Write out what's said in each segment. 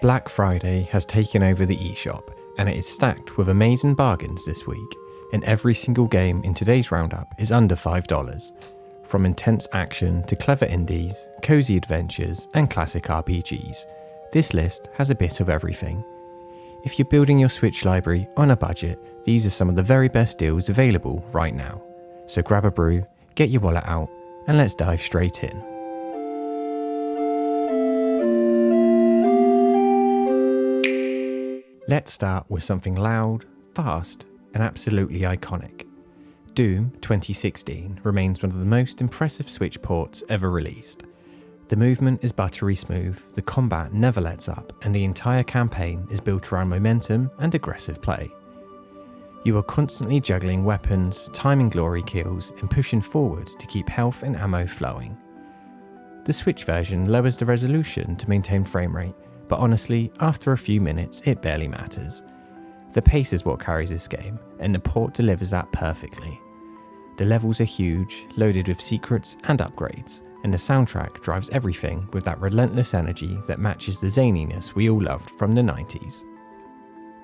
Black Friday has taken over the eShop, and it is stacked with amazing bargains this week, and every single game in today's roundup is under $5. From intense action to clever indies, cozy adventures and classic RPGs, this list has a bit of everything. If you're building your Switch library on a budget, these are some of the very best deals available right now. So grab a brew, get your wallet out, and let's dive straight in. Let's start with something loud, fast, and absolutely iconic. Doom 2016 remains one of the most impressive Switch ports ever released. The movement is buttery smooth, the combat never lets up, and the entire campaign is built around momentum and aggressive play. You are constantly juggling weapons, timing glory kills, and pushing forward to keep health and ammo flowing. The Switch version lowers the resolution to maintain frame rate, but honestly, after a few minutes, it barely matters. The pace is what carries this game, and the port delivers that perfectly. The levels are huge, loaded with secrets and upgrades, and the soundtrack drives everything with that relentless energy that matches the zaniness we all loved from the 90s.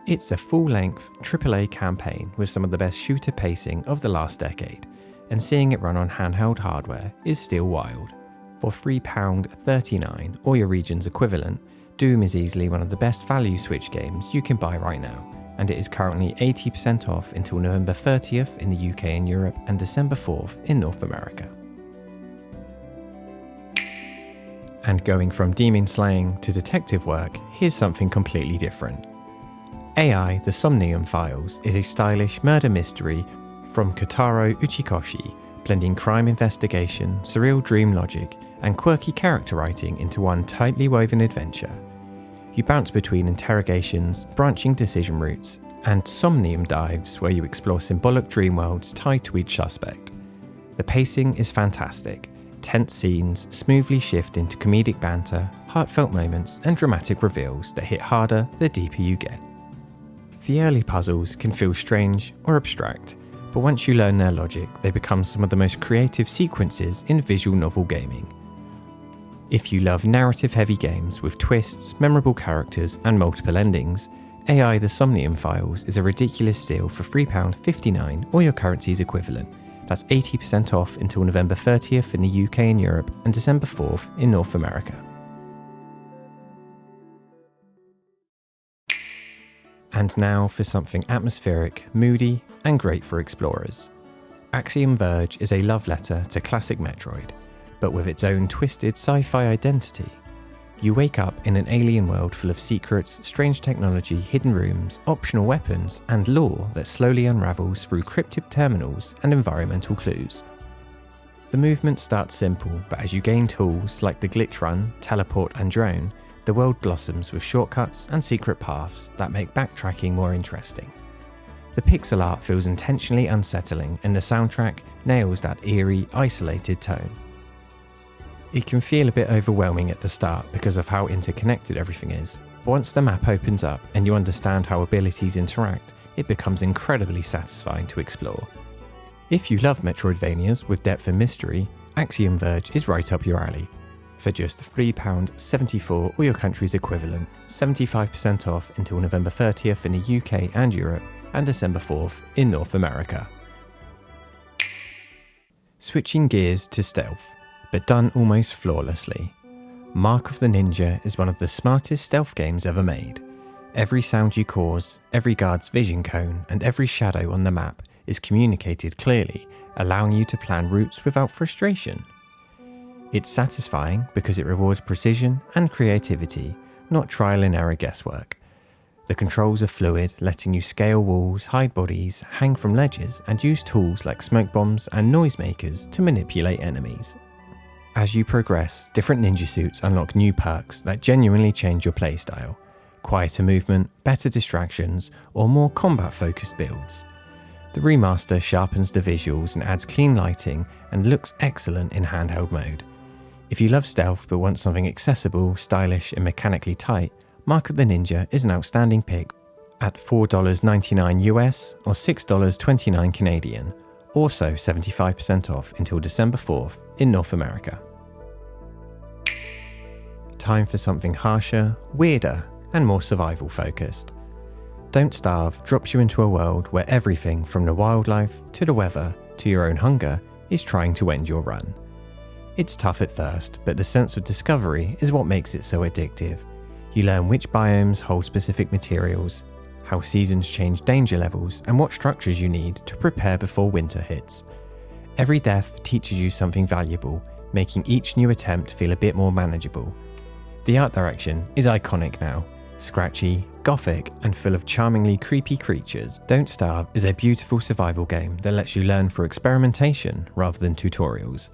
It's a full-length AAA campaign with some of the best shooter pacing of the last decade, and seeing it run on handheld hardware is still wild. For £3.39 or your region's equivalent, Doom is easily one of the best value Switch games you can buy right now, and it is currently 80% off until November 30th in the UK and Europe and December 4th in North America. And going from demon slaying to detective work, here's something completely different. AI the Somnium Files is a stylish murder mystery from Kotaro Uchikoshi, blending crime investigation, surreal dream logic, and quirky character writing into one tightly woven adventure. You bounce between interrogations, branching decision routes, and somnium dives where you explore symbolic dream worlds tied to each suspect. The pacing is fantastic. Tense scenes smoothly shift into comedic banter, heartfelt moments, and dramatic reveals that hit harder the deeper you get. The early puzzles can feel strange or abstract, but once you learn their logic, they become some of the most creative sequences in visual novel gaming. If you love narrative-heavy games with twists, memorable characters, and multiple endings, AI the Somnium Files is a ridiculous steal for £3.59 or your currency's equivalent. That's 80% off until November 30th in the UK and Europe and December 4th in North America. And now for something atmospheric, moody, and great for explorers. Axiom Verge is a love letter to classic Metroid, but with its own twisted sci-fi identity. You wake up in an alien world full of secrets, strange technology, hidden rooms, optional weapons, and lore that slowly unravels through cryptic terminals and environmental clues. The movement starts simple, but as you gain tools like the glitch run, teleport, and drone, the world blossoms with shortcuts and secret paths that make backtracking more interesting. The pixel art feels intentionally unsettling, and the soundtrack nails that eerie, isolated tone. It can feel a bit overwhelming at the start because of how interconnected everything is, but once the map opens up and you understand how abilities interact, it becomes incredibly satisfying to explore. If you love Metroidvanias with depth and mystery, Axiom Verge is right up your alley. For just £3.74 or your country's equivalent, 75% off until November 30th in the UK and Europe, and December 4th in North America. Switching gears to stealth, but done almost flawlessly. Mark of the Ninja is one of the smartest stealth games ever made. Every sound you cause, every guard's vision cone, and every shadow on the map is communicated clearly, allowing you to plan routes without frustration. It's satisfying because it rewards precision and creativity, not trial and error guesswork. The controls are fluid, letting you scale walls, hide bodies, hang from ledges, and use tools like smoke bombs and noisemakers to manipulate enemies. As you progress, different ninja suits unlock new perks that genuinely change your playstyle. Quieter movement, better distractions, or more combat-focused builds. The remaster sharpens the visuals and adds clean lighting and looks excellent in handheld mode. If you love stealth but want something accessible, stylish, and mechanically tight, Mark of the Ninja is an outstanding pick at $4.99 US or $6.29 Canadian, also 75% off until December 4th in North America. Time for something harsher, weirder, and more survival focused. Don't Starve drops you into a world where everything from the wildlife to the weather to your own hunger is trying to end your run. It's tough at first, but the sense of discovery is what makes it so addictive. You learn which biomes hold specific materials, how seasons change danger levels, and what structures you need to prepare before winter hits. Every death teaches you something valuable, making each new attempt feel a bit more manageable. The art direction is iconic now, scratchy, gothic, and full of charmingly creepy creatures. Don't Starve is a beautiful survival game that lets you learn through experimentation rather than tutorials.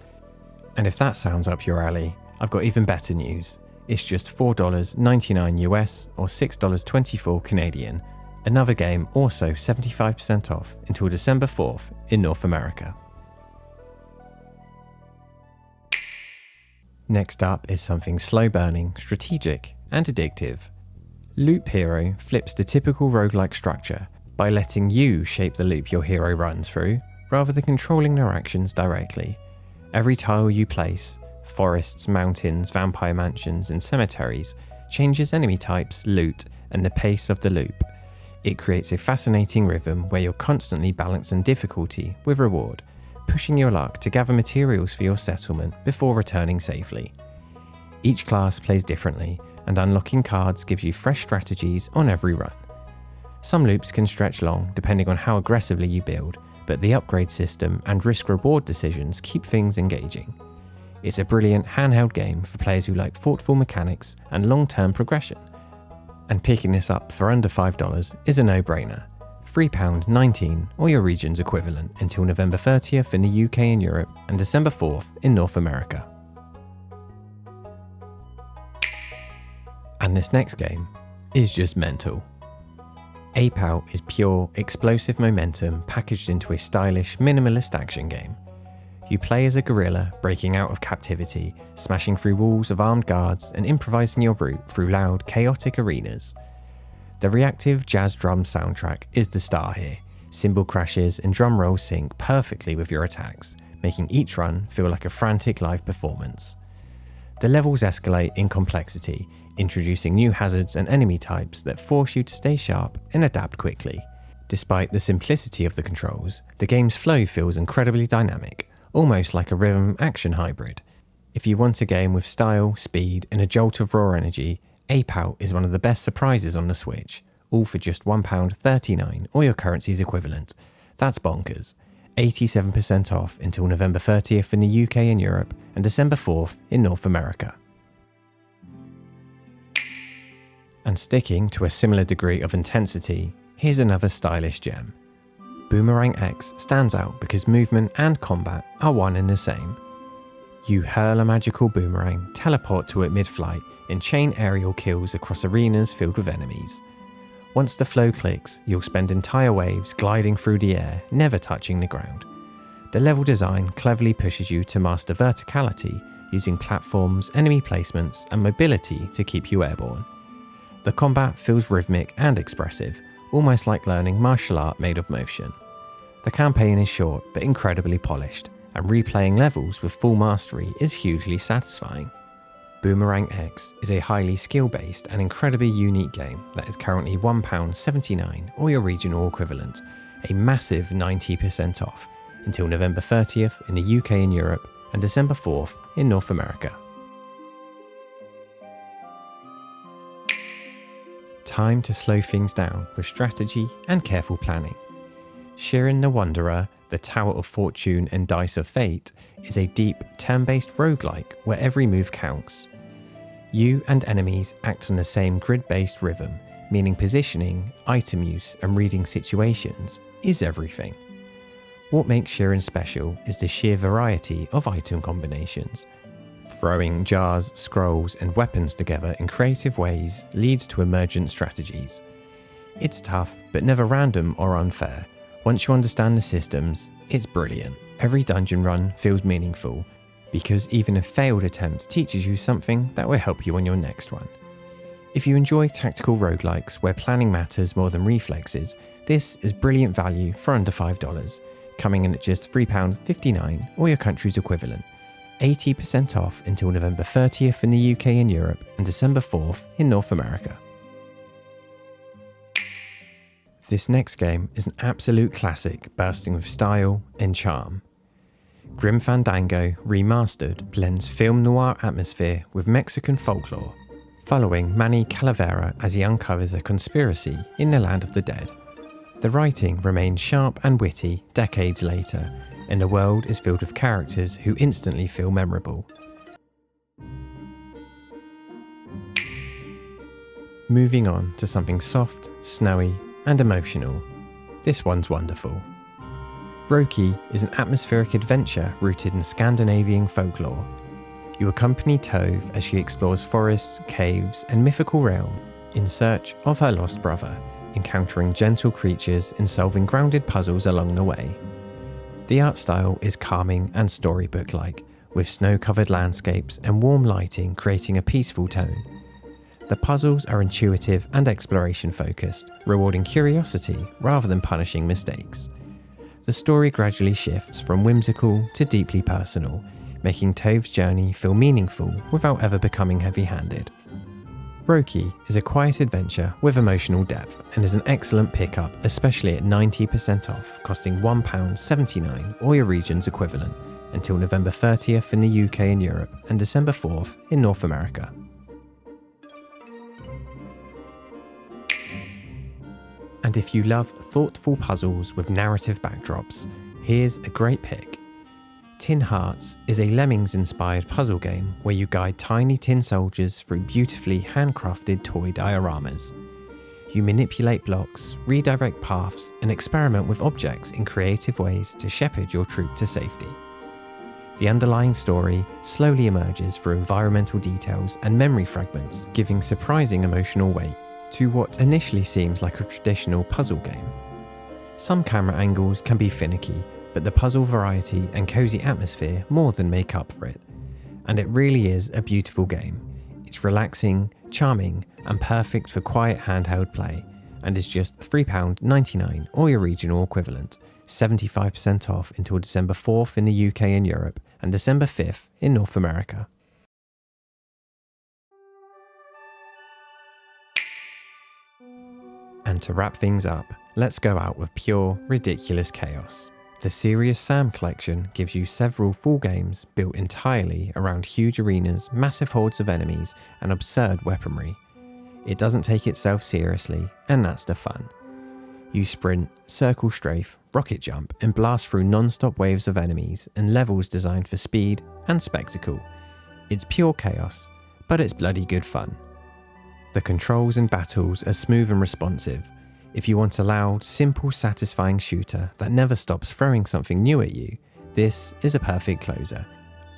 And if that sounds up your alley, I've got even better news. It's just $4.99 US or $6.24 Canadian. Another game also 75% off until December 4th in North America. Next up is something slow-burning, strategic, and addictive. Loop Hero flips the typical roguelike structure by letting you shape the loop your hero runs through, rather than controlling their actions directly. Every tile you place, forests, mountains, vampire mansions, and cemeteries, changes enemy types, loot, and the pace of the loop. It creates a fascinating rhythm where you're constantly balancing difficulty with reward, pushing your luck to gather materials for your settlement before returning safely. Each class plays differently, and unlocking cards gives you fresh strategies on every run. Some loops can stretch long depending on how aggressively you build, but the upgrade system and risk-reward decisions keep things engaging. It's a brilliant handheld game for players who like thoughtful mechanics and long-term progression. And picking this up for under $5 is a no-brainer. £3.19 or your region's equivalent until November 30th in the UK and Europe and December 4th in North America. And this next game is just mental. Ape Out is pure, explosive momentum packaged into a stylish, minimalist action game. You play as a gorilla breaking out of captivity, smashing through walls of armed guards and improvising your route through loud, chaotic arenas. The reactive jazz drum soundtrack is the star here. Cymbal crashes and drum rolls sync perfectly with your attacks, making each run feel like a frantic live performance. The levels escalate in complexity, introducing new hazards and enemy types that force you to stay sharp and adapt quickly. Despite the simplicity of the controls, the game's flow feels incredibly dynamic, almost like a rhythm action hybrid. If you want a game with style, speed, and a jolt of raw energy, Ape Out is one of the best surprises on the Switch, all for just £1.39 or your currency's equivalent. That's bonkers. 87% off until November 30th in the UK and Europe and December 4th in North America. And sticking to a similar degree of intensity, here's another stylish gem. Boomerang X stands out because movement and combat are one and the same. You hurl a magical boomerang, teleport to it mid-flight, and chain aerial kills across arenas filled with enemies. Once the flow clicks, you'll spend entire waves gliding through the air, never touching the ground. The level design cleverly pushes you to master verticality, using platforms, enemy placements, and mobility to keep you airborne. The combat feels rhythmic and expressive, almost like learning martial art made of motion. The campaign is short but incredibly polished, and replaying levels with full mastery is hugely satisfying. Boomerang X is a highly skill-based and incredibly unique game that is currently £1.79 or your regional equivalent, a massive 90% off, until November 30th in the UK and Europe and December 4th in North America. Time to slow things down with strategy and careful planning. Shiren the Wanderer, the Tower of Fortune and Dice of Fate, is a deep, turn-based roguelike where every move counts. You and enemies act on the same grid-based rhythm, meaning positioning, item use, and reading situations is everything. What makes Shiren special is the sheer variety of item combinations. Throwing jars, scrolls, and weapons together in creative ways leads to emergent strategies. It's tough, but never random or unfair. Once you understand the systems, it's brilliant. Every dungeon run feels meaningful, because even a failed attempt teaches you something that will help you on your next one. If you enjoy tactical roguelikes where planning matters more than reflexes, this is brilliant value for under $5, coming in at just £3.59 or your country's equivalent. 80% off until November 30th in the UK and Europe and December 4th in North America. This next game is an absolute classic, bursting with style and charm. Grim Fandango Remastered blends film noir atmosphere with Mexican folklore, following Manny Calavera as he uncovers a conspiracy in the land of the dead. The writing remains sharp and witty decades later, and the world is filled with characters who instantly feel memorable. Moving on to something soft, snowy, and emotional. This one's wonderful. Roki is an atmospheric adventure rooted in Scandinavian folklore. You accompany Tove as she explores forests, caves, and mythical realm in search of her lost brother, encountering gentle creatures and solving grounded puzzles along the way. The art style is calming and storybook-like, with snow-covered landscapes and warm lighting creating a peaceful tone. The puzzles are intuitive and exploration-focused, rewarding curiosity rather than punishing mistakes. The story gradually shifts from whimsical to deeply personal, making Tove's journey feel meaningful without ever becoming heavy-handed. Roki is a quiet adventure with emotional depth and is an excellent pickup, especially at 90% off, costing £1.79 or your region's equivalent, until November 30th in the UK and Europe and December 4th in North America. And if you love thoughtful puzzles with narrative backdrops, here's a great pick. Tin Hearts is a Lemmings-inspired puzzle game where you guide tiny tin soldiers through beautifully handcrafted toy dioramas. You manipulate blocks, redirect paths, and experiment with objects in creative ways to shepherd your troop to safety. The underlying story slowly emerges through environmental details and memory fragments, giving surprising emotional weight to what initially seems like a traditional puzzle game. Some camera angles can be finicky, but the puzzle variety and cozy atmosphere more than make up for it. And it really is a beautiful game. It's relaxing, charming, and perfect for quiet handheld play, and is just £3.99 or your regional equivalent, 75% off until December 4th in the UK and Europe, and December 5th in North America. And to wrap things up, let's go out with pure, ridiculous chaos. The Serious Sam collection gives you several full games built entirely around huge arenas, massive hordes of enemies, and absurd weaponry. It doesn't take itself seriously, and that's the fun. You sprint, circle strafe, rocket jump, and blast through non-stop waves of enemies and levels designed for speed and spectacle. It's pure chaos, but it's bloody good fun. The controls and battles are smooth and responsive. If you want a loud, simple, satisfying shooter that never stops throwing something new at you, this is a perfect closer.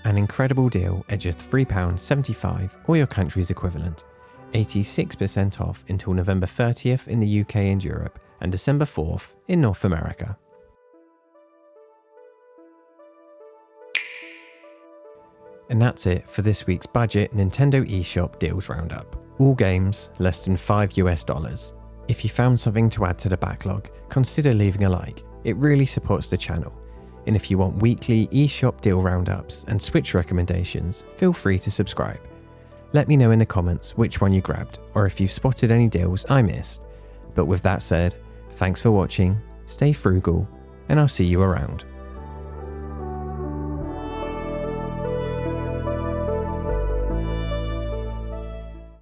An incredible deal at just £3.75 or your country's equivalent, 86% off until November 30th in the UK and Europe, and December 4th in North America. And that's it for this week's budget Nintendo eShop deals roundup. All games less than $5 US. If you found something to add to the backlog, consider leaving a like. It really supports the channel. And if you want weekly eShop deal roundups and Switch recommendations, feel free to subscribe. Let me know in the comments which one you grabbed, or if you've spotted any deals I missed. But with that said, thanks for watching, stay frugal, and I'll see you around.